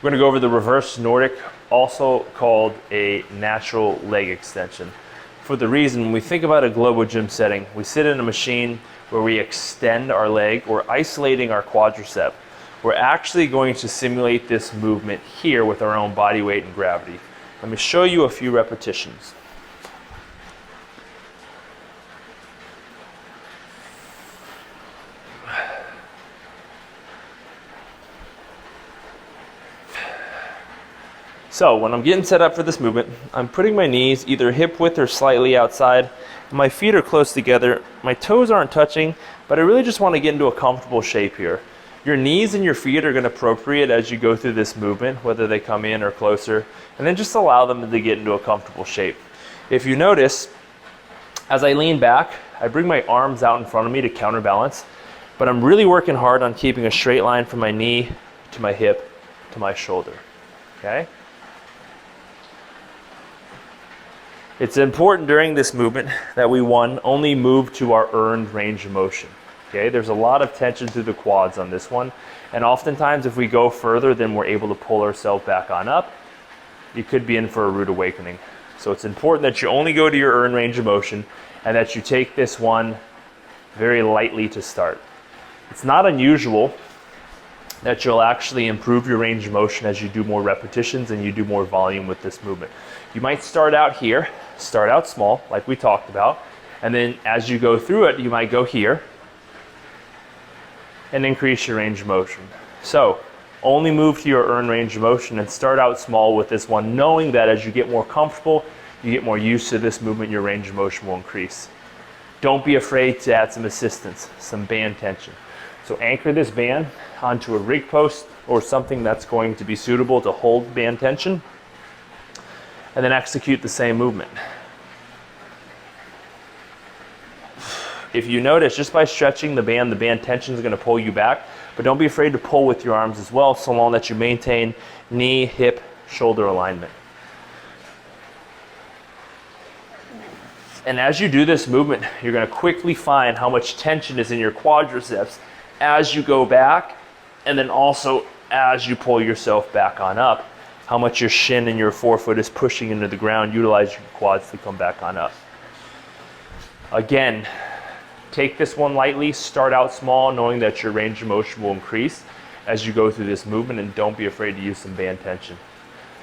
We're gonna go over the reverse Nordic, also called a natural leg extension. For the reason, when we think about a global gym setting, we sit in a machine where we extend our leg, we're isolating our quadricep. We're actually going to simulate this movement here with our own body weight and gravity. Let me show you a few repetitions. So when I'm getting set up for this movement, I'm putting my knees either hip width or slightly outside. My feet are close together. My toes aren't touching, but I really just want to get into a comfortable shape here. Your knees and your feet are going to appropriate as you go through this movement, whether they come in or closer, and then just allow them to get into a comfortable shape. If you notice, as I lean back, I bring my arms out in front of me to counterbalance, but I'm really working hard on keeping a straight line from my knee to my hip to my shoulder, okay? It's important during this movement that we, one, only move to our earned range of motion. Okay, there's a lot of tension through the quads on this one, and oftentimes if we go further then we're able to pull ourselves back on up. You could be in for a rude awakening. So it's important that you only go to your earned range of motion and that you take this one very lightly to start. It's not unusual that you'll actually improve your range of motion as you do more repetitions and you do more volume with this movement. You might start out here, start out small, like we talked about, and then as you go through it, you might go here and increase your range of motion. So only move to your earned range of motion and start out small with this one, knowing that as you get more comfortable, you get more used to this movement, your range of motion will increase. Don't be afraid to add some assistance, some band tension. So anchor this band onto a rig post or something that's going to be suitable to hold band tension, and then execute the same movement. If you notice, just by stretching the band tension is going to pull you back, but don't be afraid to pull with your arms as well, so long that you maintain knee, hip, shoulder alignment. And as you do this movement, you're going to quickly find how much tension is in your quadriceps as you go back, and then also as you pull yourself back on up, how much your shin and your forefoot is pushing into the ground. Utilize your quads to come back on up. Again, take this one lightly, start out small, knowing that your range of motion will increase as you go through this movement, and don't be afraid to use some band tension.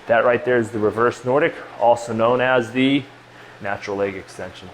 That right there is the reverse Nordic, also known as the natural leg extension.